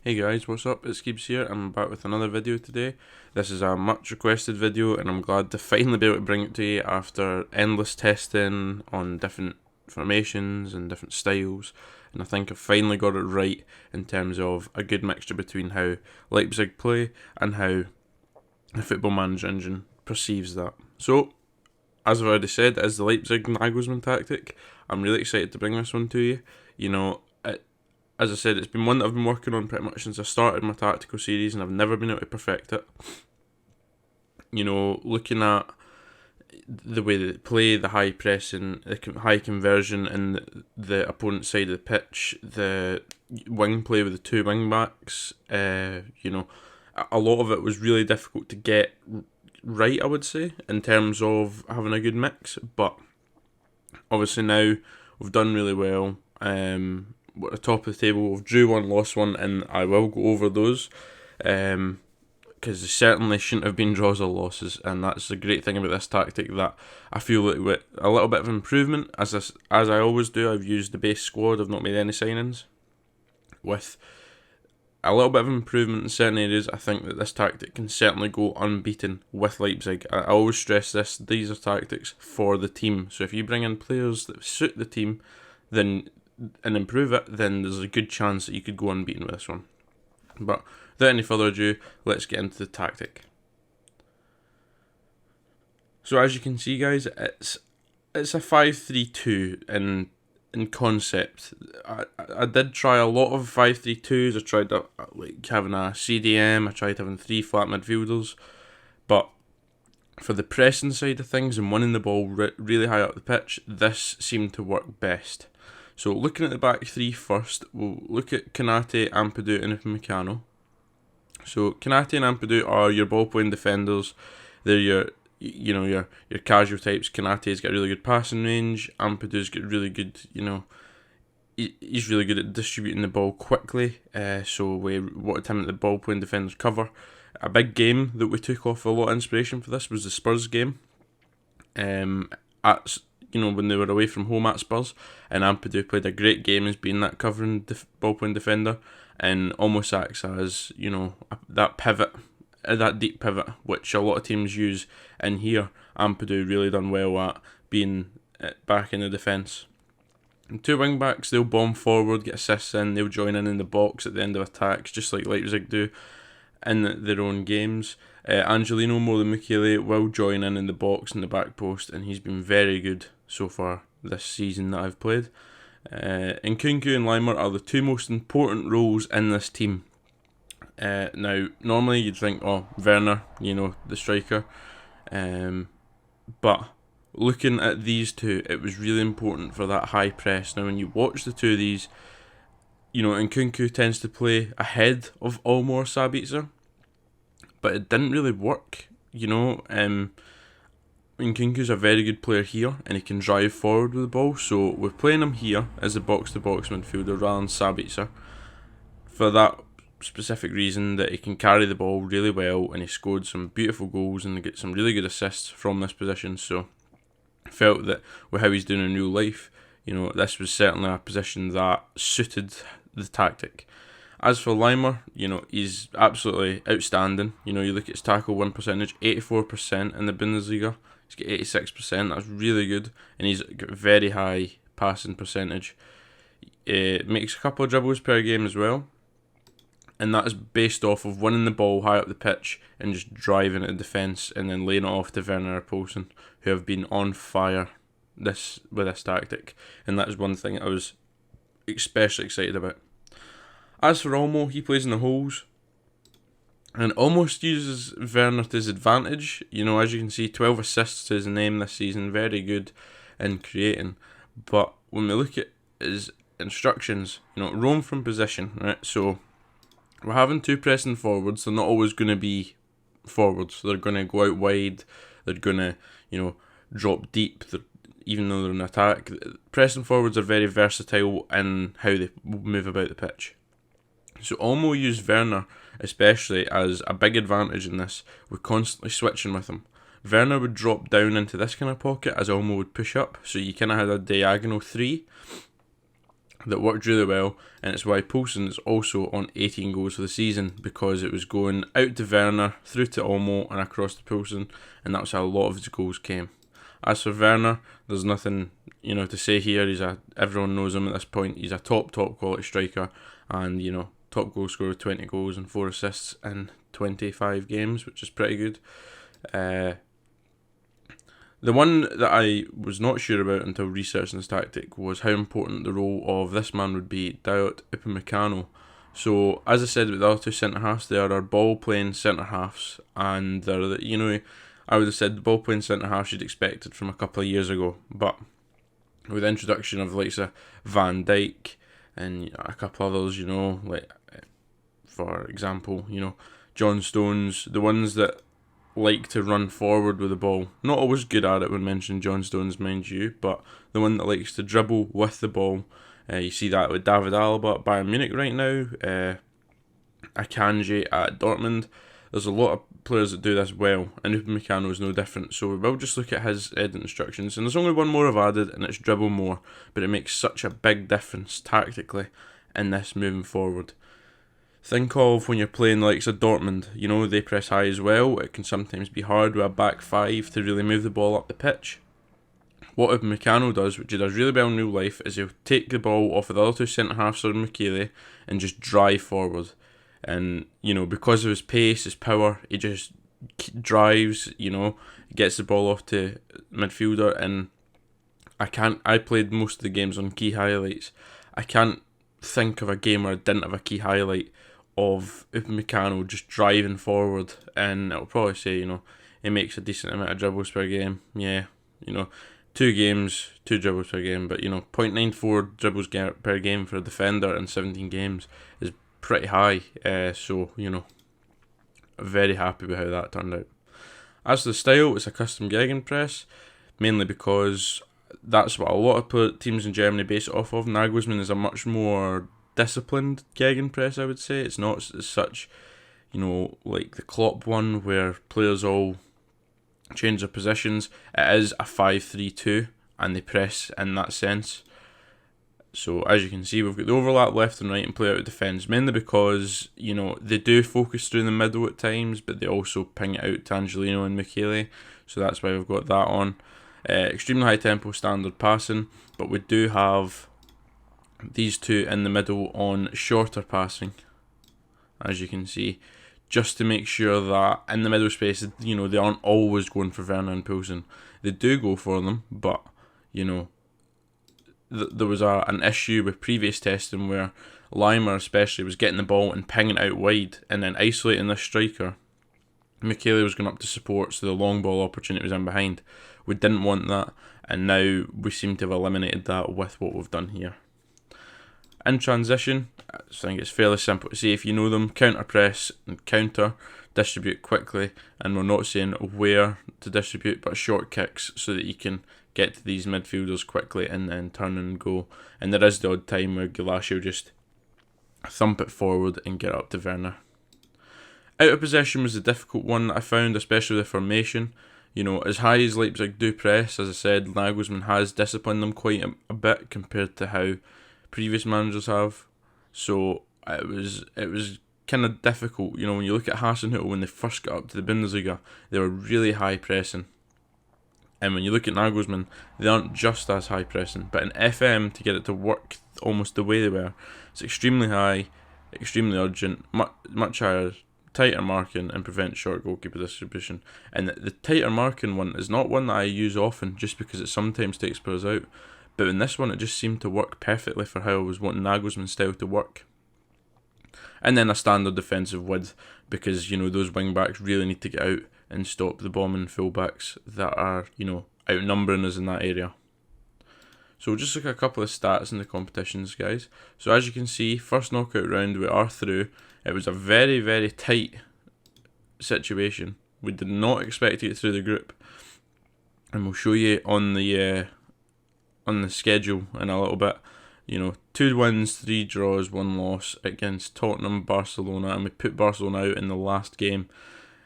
Hey guys, what's up? It's Keeps here. I'm back with another video today. This is a much requested video and I'm glad to finally be able to bring it to you after endless testing on different formations and different styles. And I think I've finally got it right in terms of a good mixture between how Leipzig play and how the Football Manager engine perceives that. So, as I've already said, it is the Leipzig Nagelsmann tactic. I'm really excited to bring this one to you. As I said, it's been one that I've been working on pretty much since I started my tactical series, and I've never been able to perfect it. Looking at the way they play, the high pressing, the high conversion in the opponent's side of the pitch, the wing play with the two wing backs, a lot of it was really difficult to get right, I would say, in terms of having a good mix. But obviously now we've done really well. We're at the top of the table. We've drew one, lost one, and I will go over those because they certainly shouldn't have been draws or losses, and that's the great thing about this tactic, that I feel like with a little bit of improvement, as I always do, I've used the base squad, I've not made any signings. With a little bit of improvement in certain areas, I think that this tactic can certainly go unbeaten with Leipzig. I always stress this, these are tactics for the team, so if you bring in players that suit the team and improve it, then there's a good chance that you could go unbeaten with this one. But without any further ado, let's get into the tactic. So as you can see, guys, it's a 5-3-2 in concept. I did try a lot of 5-3-2s. I tried having a CDM, I tried having 3 flat midfielders, but for the pressing side of things and winning the ball really high up the pitch, this seemed to work best. So looking at the back three first, we'll look at Konate, Ampadu and Upamecano. So Konate and Ampadu are your ball playing defenders. They're your casual types. Konate's got really good passing range. Ampadu's got really good, he's really good at distributing the ball quickly. So we wanted him at the ball playing defenders cover. A big game that we took off a lot of inspiration for this was the Spurs game. When they were away from home at Spurs, and Ampadu played a great game as being that covering ball playing defender, and almost acts as that pivot, that deep pivot, which a lot of teams use. And here, Ampadu really done well at being back in the defence. And two wing backs, they'll bomb forward, get assists in, they'll join in the box at the end of attacks, just like Leipzig do in their own games. Angelino more than Mukiele will join in the box and the back post, and he's been very good so far this season that I've played. Nkunku and Leimer are the two most important roles in this team. Now, normally you'd think, Werner, the striker. But looking at these two, it was really important for that high press. Now, when you watch the two of these, Nkunku tends to play ahead of Olmo or Sabitzer, but it didn't really work. Nkunku's a very good player here, and he can drive forward with the ball, so we're playing him here as a box-to-box midfielder rather than Sabitzer, for that specific reason that he can carry the ball really well, and he scored some beautiful goals and get some really good assists from this position. So I felt that with how he's doing in real life, this was certainly a position that suited the tactic. As for Leimer, he's absolutely outstanding. You look at his tackle win percentage, 84% in the Bundesliga. He's got 86%, that's really good. And he's got very high passing percentage. Makes a couple of dribbles per game as well. And that is based off of winning the ball high up the pitch and just driving it in defence and then laying it off to Werner or Poulsen, who have been on fire with this tactic. And that is one thing I was especially excited about. As for Olmo, he plays in the holes and almost uses Werner to his advantage. As you can see, 12 assists to his name this season, very good in creating. But when we look at his instructions, roam from position, right? So we're having two pressing forwards. They're not always going to be forwards. They're going to go out wide. They're going to, drop deep. Even though they're in attack, pressing forwards are very versatile in how they move about the pitch. So Olmo used Werner especially as a big advantage in this. We're constantly switching with him. Werner would drop down into this kind of pocket as Olmo would push up, so you kind of had a diagonal 3. that worked really well, and it's why Poulsen is also on 18 goals for the season, because it was going out to Werner, through to Olmo, and across to Poulsen, and that's how a lot of his goals came. As for Werner, there's nothing to say here. Everyone knows him at this point. He's a top quality striker, and top goal scorer with 20 goals and 4 assists in 25 games, which is pretty good. The one that I was not sure about until researching this tactic was how important the role of this man would be, Dayot Upamecano. So, as I said with the other two centre-halves, they are our ball-playing centre-halves, and they're, I would have said the ball-playing centre-halves you'd expected from a couple of years ago, but with the introduction of the likes of Van Dijk and a couple others, like, for example, John Stones, the ones that like to run forward with the ball. Not always good at it when mentioning John Stones, mind you, but the one that likes to dribble with the ball. You see that with David Alaba at Bayern Munich right now, Akanji at Dortmund. There's a lot of players that do this well, and Upamecano is no different. So we'll just look at his edit instructions, and there's only one more I've added, and it's dribble more, but it makes such a big difference tactically in this moving forward. Think of when you're playing the likes of Dortmund, they press high as well. It can sometimes be hard with a back five to really move the ball up the pitch. What Upamecano does, which he does really well in real life, is he'll take the ball off of the other two centre-halves or Mukiele and just drive forward. And, because of his pace, his power, he just drives, gets the ball off to midfielder. And I played most of the games on key highlights. I can't think of a game where I didn't have a key highlight of Upamecano just driving forward, and it'll probably say, he makes a decent amount of dribbles per game. Yeah, 2 games, 2 dribbles per game, but 0.94 dribbles per game for a defender in 17 games is pretty high. So very happy with how that turned out. As to the style, it's a custom gegenpress, mainly because that's what a lot of teams in Germany base it off of. Nagelsmann is a much more disciplined gegenpress, I would say. It's not such, like the Klopp one where players all change their positions. It is a 5-3-2, and they press in that sense. So as you can see, we've got the overlap left and right and play out of defence, mainly because, they do focus through the middle at times, but they also ping it out to Angelino and Mukiele, so that's why we've got that on. Extremely high tempo standard passing, but we do have these two in the middle on shorter passing, as you can see, just to make sure that in the middle space, they aren't always going for Werner and Poulsen. They do go for them, but there was an issue with previous testing where Lima especially was getting the ball and pinging it out wide and then isolating this striker. Mukiele was going up to support, so the long ball opportunity was in behind. We didn't want that, and now we seem to have eliminated that with what we've done here. In transition, I think it's fairly simple to see if you know them. Counter press and counter, distribute quickly, and we're not saying where to distribute, but short kicks so that you can get to these midfielders quickly and then turn and go. And there is the odd time where Galassi will just thump it forward and get up to Werner. Out of possession was the difficult one that I found, especially the formation. As high as Leipzig do press, as I said, Nagelsmann has disciplined them quite a bit compared to how previous managers have. So it was kind of difficult. When you look at Hasenhüttl, when they first got up to the Bundesliga, they were really high pressing. And when you look at Nagelsmann, they aren't just as high pressing. But in FM, to get it to work almost the way they were, it's extremely high, extremely urgent, much higher, tighter marking, and prevent short goalkeeper distribution. And the tighter marking one is not one that I use often, just because it sometimes takes players out. But in this one, it just seemed to work perfectly for how I was wanting Nagelsmann's style to work. And then a standard defensive width, because those wing backs really need to get out and stop the bombing fullbacks that are outnumbering us in that area. So we'll just look at a couple of stats in the competitions, guys. So as you can see, first knockout round we are through. It was a very, very tight situation. We did not expect to get through the group, and we'll show you on the schedule in a little bit. 2 wins, 3 draws, 1 loss against Tottenham, Barcelona, and we put Barcelona out in the last game.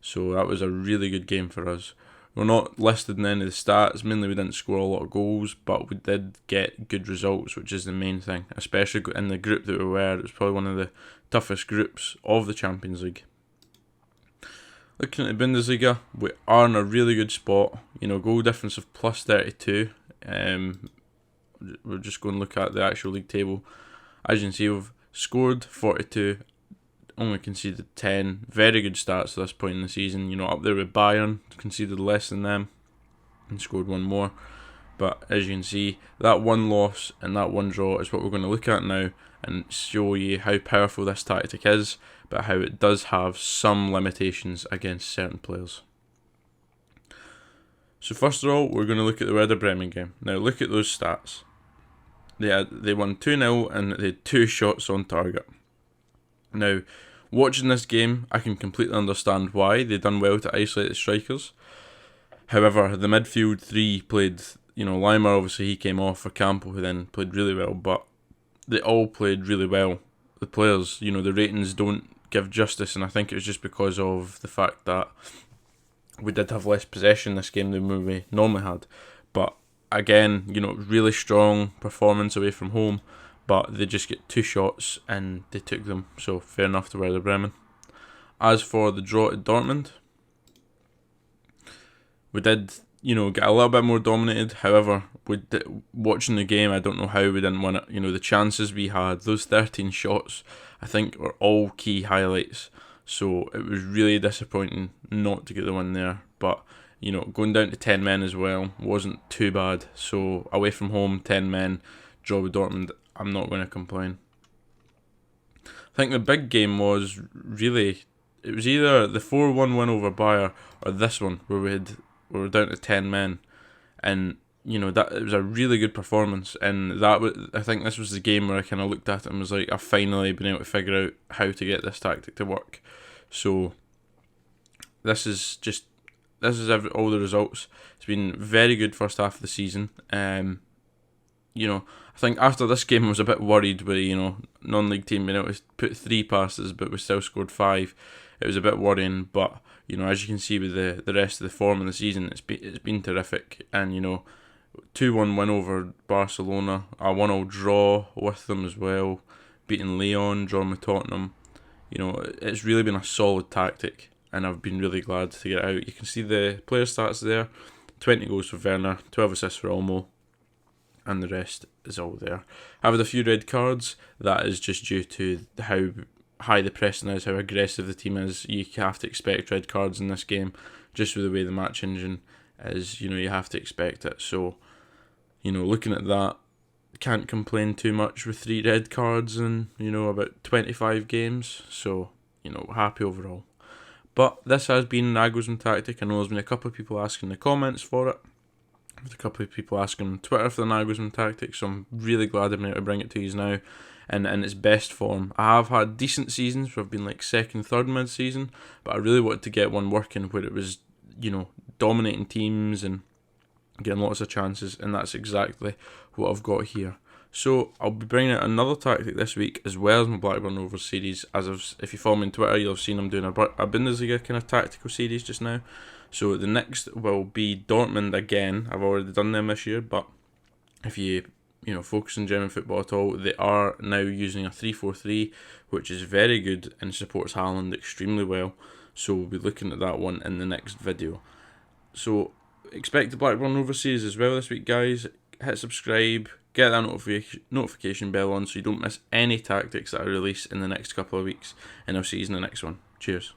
So that was a really good game for us. We're not listed in any of the stats. Mainly we didn't score a lot of goals, but we did get good results, which is the main thing. Especially in the group that we were. It was probably one of the toughest groups of the Champions League. Looking at the Bundesliga, we are in a really good spot. Goal difference of plus 32. We're just going to look at the actual league table. As you can see, we've scored 42, only conceded 10. Very good stats at this point in the season. Up there with Bayern, conceded less than them and scored one more. But as you can see, that one loss and that one draw is what we're going to look at now and show you how powerful this tactic is, but how it does have some limitations against certain players. So first of all, we're going to look at the Werder Bremen game. Now look at those stats. They won 2-0 and they had 2 shots on target. Now, watching this game, I can completely understand why. They done well to isolate the strikers. However, the midfield 3 played, Leimer, obviously he came off for Campbell, who then played really well, but they all played really well. The players, the ratings don't give justice, and I think it was just because of the fact that we did have less possession this game than we normally had. But again, really strong performance away from home, but they just get 2 shots and they took them, so fair enough to Werder Bremen. As for the draw at Dortmund, we did, get a little bit more dominated. However, watching the game, I don't know how we didn't win it. The chances we had, those 13 shots, I think were all key highlights. So it was really disappointing not to get the win there. But, going down to 10 men as well wasn't too bad. So away from home, 10 men, draw with Dortmund, I'm not going to complain. I think the big game was really, it was either the 4-1 win over Bayer or this one where we were down to 10 men. And, that it was a really good performance. And I think this was the game where I kind of looked at it and was like, I've finally been able to figure out how to get this tactic to work. So this is all the results. It's been very good first half of the season. I think after this game I was a bit worried with, non-league team being able to put 3 passes, but we still scored 5. It was a bit worrying, but, as you can see with the rest of the form in the season, it's been terrific. And, 2-1 win over Barcelona, a 1-0 draw with them as well, beating Lyon, drawing with Tottenham. It's really been a solid tactic, and I've been really glad to get it out. You can see the player stats there, 20 goals for Werner, 12 assists for Olmo, and the rest is all there. I've had a few red cards. That is just due to how high the pressing is, how aggressive the team is. You have to expect red cards in this game, just with the way the match engine is. You have to expect it. So, looking at that, can't complain too much with 3 red cards in, about 25 games. So, happy overall. But this has been Nagelsmann tactic. I know there's been a couple of people asking in the comments for it. There's a couple of people asking on Twitter for the Nagelsmann tactic, so I'm really glad I'm able to bring it to you now and in its best form. I have had decent seasons where I've been like 2nd, 3rd mid-season, but I really wanted to get one working where it was, dominating teams and getting lots of chances, and that's exactly what I've got here. So I'll be bringing out another tactic this week, as well as my Blackburn Rovers series. If you follow me on Twitter, you'll have seen I'm doing a Bundesliga kind of tactical series just now. So the next will be Dortmund again. I've already done them this year, but if you focus on German football at all, they are now using a 3-4-3, which is very good and supports Haaland extremely well. So we'll be looking at that one in the next video. So expect the Blackburn Rovers series as well this week, guys. Hit subscribe, get that notification bell on so you don't miss any tactics that I release in the next couple of weeks, and I'll see you in the next one. Cheers.